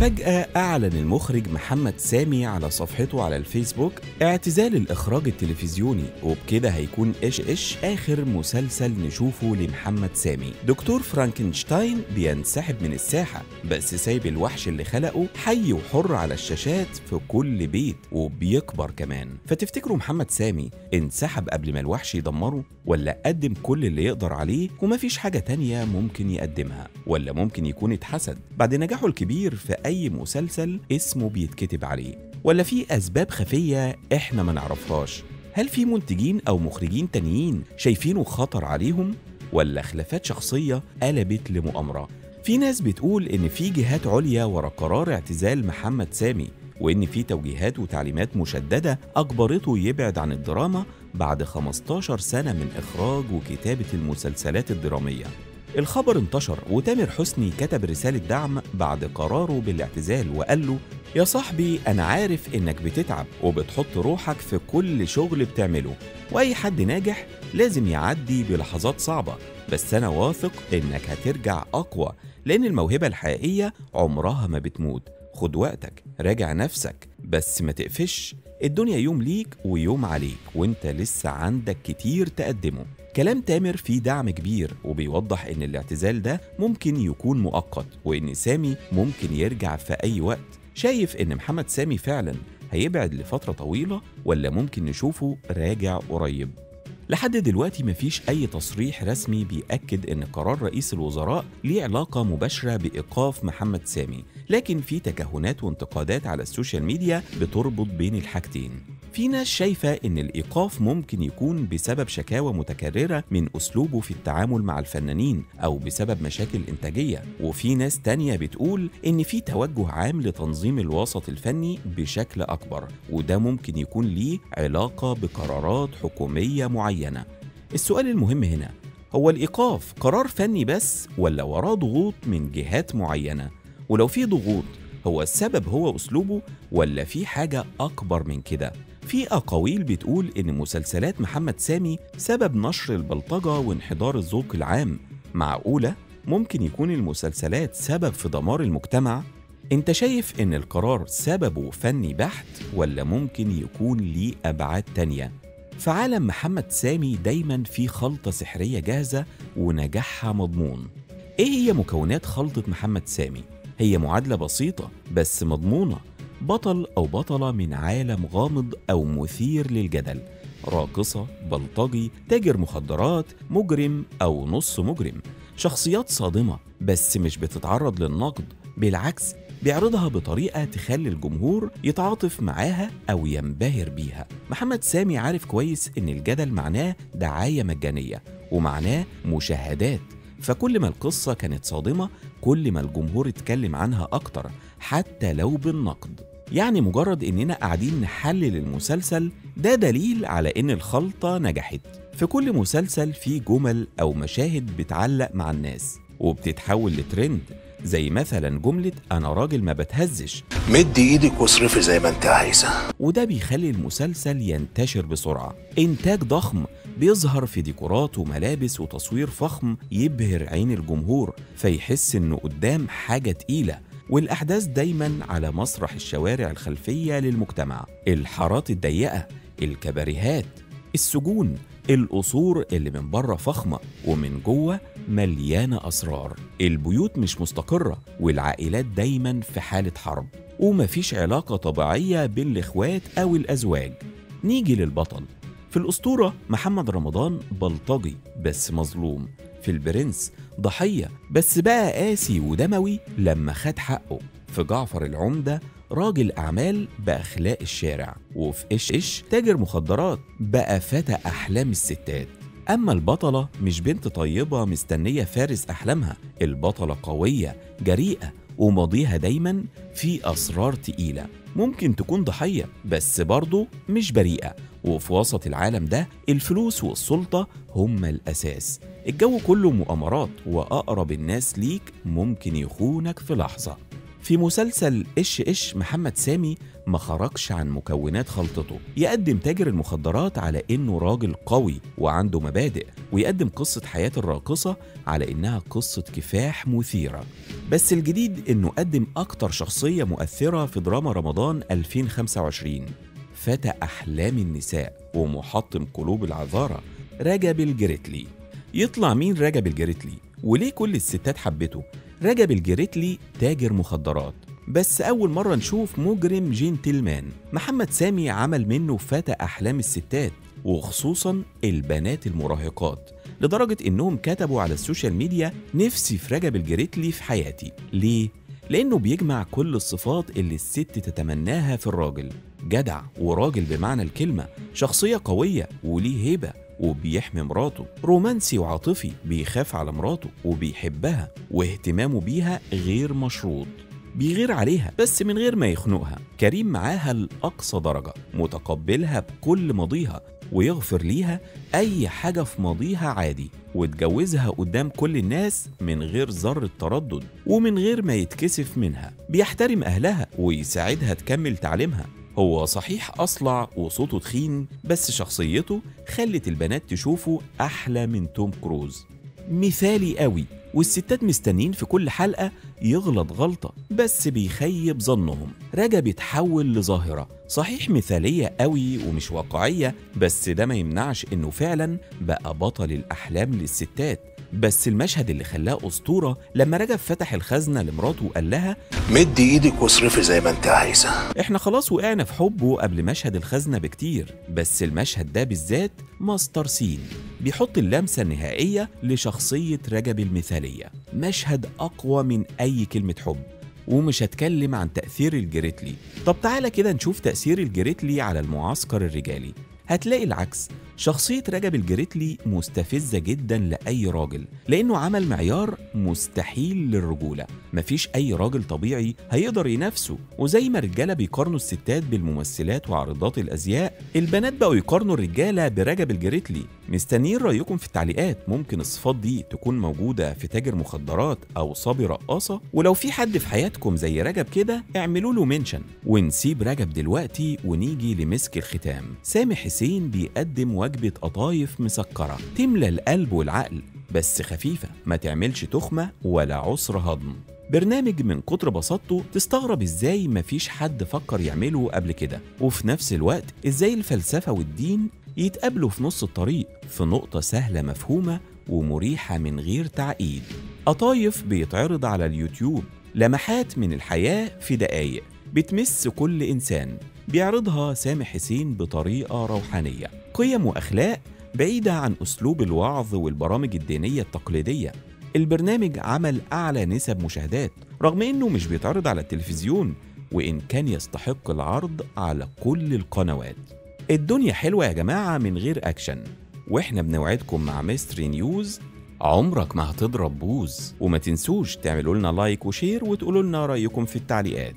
فجأة أعلن المخرج محمد سامي على صفحته على الفيسبوك اعتزال الإخراج التلفزيوني، وبكده هيكون إيش آخر مسلسل نشوفه لمحمد سامي. دكتور فرانكنشتاين بينسحب من الساحة، بس سايب الوحش اللي خلقه حي وحر على الشاشات في كل بيت وبيكبر كمان. فتفتكروا محمد سامي انسحب قبل ما الوحش يدمره، ولا قدم كل اللي يقدر عليه ومفيش حاجة تانية ممكن يقدمها، ولا ممكن يكون اتحسد بعد نجاحه الكبير في أي مسلسل اسمه بيتكتب عليه، ولا في أسباب خفية إحنا ما نعرفهاش؟ هل في منتجين أو مخرجين تانيين شايفينه خطر عليهم، ولا خلافات شخصية قلبت لمؤامرة؟ في ناس بتقول إن في جهات عليا ورا قرار اعتزال محمد سامي، وإن في توجيهات وتعليمات مشددة أجبرته يبعد عن الدراما بعد 15 سنة من إخراج وكتابة المسلسلات الدرامية. الخبر انتشر، وتامر حسني كتب رسالة دعم بعد قراره بالاعتزال وقال له: يا صاحبي أنا عارف إنك بتتعب وبتحط روحك في كل شغل بتعمله، وأي حد ناجح لازم يعدي بلحظات صعبة، بس أنا واثق إنك هترجع أقوى، لأن الموهبة الحقيقية عمرها ما بتموت. خد وقتك، راجع نفسك، بس ما تقفش، الدنيا يوم ليك ويوم عليك، وانت لسه عندك كتير تقدمه. كلام تامر فيه دعم كبير، وبيوضح ان الاعتزال ده ممكن يكون مؤقت، وان سامي ممكن يرجع في اي وقت. شايف ان محمد سامي فعلا هيبعد لفترة طويلة، ولا ممكن نشوفه راجع قريب؟ لحد دلوقتي مفيش أي تصريح رسمي بيأكد إن قرار رئيس الوزراء ليه علاقة مباشرة بإيقاف محمد سامي، لكن في تكهنات وانتقادات على السوشيال ميديا بتربط بين الحاجتين. في ناس شايفة إن الإيقاف ممكن يكون بسبب شكاوى متكررة من أسلوبه في التعامل مع الفنانين، أو بسبب مشاكل إنتاجية، وفي ناس تانية بتقول إن في توجه عام لتنظيم الوسط الفني بشكل أكبر، وده ممكن يكون ليه علاقة بقرارات حكومية معينة. السؤال المهم هنا، هو الإيقاف قرار فني بس، ولا وراه ضغوط من جهات معينة؟ ولو في ضغوط، هو السبب هو أسلوبه، ولا في حاجة أكبر من كده؟ في أقاويل بتقول إن مسلسلات محمد سامي سبب نشر البلطجة وانحدار الذوق العام. معقولة ممكن يكون المسلسلات سبب في دمار المجتمع؟ انت شايف إن القرار سببه فني بحت، ولا ممكن يكون ليه أبعاد تانية؟ في عالم محمد سامي دايما في خلطة سحرية جاهزة ونجاحها مضمون. ايه هي مكونات خلطة محمد سامي؟ هي معادلة بسيطة بس مضمونة: بطل أو بطلة من عالم غامض أو مثير للجدل، راقصة، بلطجي، تاجر مخدرات، مجرم أو نص مجرم. شخصيات صادمة بس مش بتتعرض للنقد، بالعكس بيعرضها بطريقة تخلي الجمهور يتعاطف معاها أو ينبهر بيها. محمد سامي عارف كويس إن الجدل معناه دعاية مجانية، ومعناه مشاهدات، فكل ما القصة كانت صادمة كل ما الجمهور اتكلم عنها أكتر، حتى لو بالنقد. يعني مجرد إننا قاعدين نحلل المسلسل ده دليل على إن الخلطة نجحت. في كل مسلسل في جمل أو مشاهد بتعلق مع الناس وبتتحول لترند، زي مثلا جملة أنا راجل ما بتهزش، مدي إيدك واصرفي زي ما أنت عايزة، وده بيخلي المسلسل ينتشر بسرعة. إنتاج ضخم بيظهر في ديكورات وملابس وتصوير فخم يبهر عين الجمهور، فيحس إنه قدام حاجة تقيلة. والأحداث دايما على مسرح الشوارع الخلفية للمجتمع، الحارات الضيقة، الكباريهات، السجون، القصور اللي من بره فخمة ومن جوه مليانة أسرار. البيوت مش مستقرة، والعائلات دايما في حالة حرب، ومفيش علاقة طبيعية بالإخوات أو الأزواج. نيجي للبطل. في الأسطورة محمد رمضان بلطجي بس مظلوم، في البرنس ضحية بس بقى قاسي ودموي لما خد حقه، في جعفر العمدة راجل أعمال بأخلاق الشارع، وفي إيش تاجر مخدرات بقى فتى أحلام الستات. أما البطلة مش بنت طيبة مستنية فارس أحلامها، البطلة قوية جريئة وماضيها دايما في أسرار تقيلة. ممكن تكون ضحية بس برضه مش بريئة، وفي وسط العالم ده الفلوس والسلطة هما الأساس. الجو كله مؤامرات، وأقرب الناس ليك ممكن يخونك في لحظة. في مسلسل إش محمد سامي ما خرجش عن مكونات خلطته، يقدم تاجر المخدرات على إنه راجل قوي وعنده مبادئ، ويقدم قصة حياة الراقصة على إنها قصة كفاح مثيرة. بس الجديد إنه قدم أكتر شخصية مؤثرة في دراما رمضان 2025، فتى أحلام النساء ومحطم قلوب العذارى رجب الجريتلي. يطلع مين رجب الجريتلي؟ وليه كل الستات حبته؟ رجب الجريتلي تاجر مخدرات، بس أول مرة نشوف مجرم جنتلمان. محمد سامي عمل منه فتى أحلام الستات وخصوصا البنات المراهقات، لدرجة إنهم كتبوا على السوشيال ميديا نفسي في رجب الجريتلي في حياتي. ليه؟ لأنه بيجمع كل الصفات اللي الست تتمناها في الراجل، جدع وراجل بمعنى الكلمة، شخصية قوية وليه هيبة وبيحمي مراته، رومانسي وعاطفي بيخاف على مراته وبيحبها واهتمامه بيها غير مشروط، بيغير عليها بس من غير ما يخنقها، كريم معاها لأقصى درجة، متقبلها بكل ماضيها ويغفر ليها أي حاجة في ماضيها عادي، وتجوزها قدام كل الناس من غير ذرة تردد ومن غير ما يتكسف منها، بيحترم أهلها ويساعدها تكمل تعليمها. هو صحيح أصلع وصوته تخين، بس شخصيته خلت البنات تشوفه أحلى من توم كروز، مثالي قوي، والستات مستنين في كل حلقة يغلط غلطة بس بيخيب ظنهم. رجب اتحول لظاهرة صحيح مثالية قوي ومش واقعية، بس ده ما يمنعش انه فعلا بقى بطل الأحلام للستات. بس المشهد اللي خلاه أسطورة لما رجب فتح الخزنة لمراته وقال لها مدي ايدك واصرفي زي ما انت عايزة. احنا خلاص وقعنا في حبه قبل مشهد الخزنة بكتير، بس المشهد ده بالذات ماستر سين، بيحط اللمسة النهائية لشخصية رجب المثالية. مشهد أقوى من أي كلمة حب. ومش هتكلم عن تأثير الجريتلي، طب تعالى كده نشوف تأثير الجريتلي على المعسكر الرجالي. هتلاقي العكس، شخصية رجب الجريتلي مستفزة جدا لأي راجل، لأنه عمل معيار مستحيل للرجولة، مفيش أي راجل طبيعي هيقدر ينافسه. وزي ما الرجالة بيقارنوا الستات بالممثلات وعارضات الأزياء، البنات بقوا يقارنوا الرجالة برجب الجريتلي. مستنيين رأيكم في التعليقات، ممكن الصفات دي تكون موجودة في تاجر مخدرات أو صبي رقاصة؟ ولو في حد في حياتكم زي رجب كده اعملوا له منشن. ونسيب رجب دلوقتي ونيجي لمسك الختام. سامي حسين بيقدم وجبة قطايف مسكرة تملى القلب والعقل، بس خفيفة ما تعملش تخمة ولا عسر هضم. برنامج من كتر بساطته تستغرب ازاي مفيش حد فكر يعمله قبل كده، وفي نفس الوقت ازاي الفلسفة والدين يتقابلوا في نص الطريق في نقطة سهلة مفهومة ومريحة من غير تعقيد. قطايف بيتعرض على اليوتيوب، لمحات من الحياة في دقايق بتمس كل إنسان، بيعرضها سامي حسين بطريقة روحانية، قيم وأخلاق بعيدة عن أسلوب الوعظ والبرامج الدينية التقليدية. البرنامج عمل أعلى نسب مشاهدات رغم إنه مش بيتعرض على التلفزيون، وإن كان يستحق العرض على كل القنوات. الدنيا حلوة يا جماعة من غير أكشن، وإحنا بنوعدكم مع ميستري نيوز عمرك ما هتضرب بوز. وما تنسوش تعملوا لنا لايك وشير وتقولوا لنا رأيكم في التعليقات.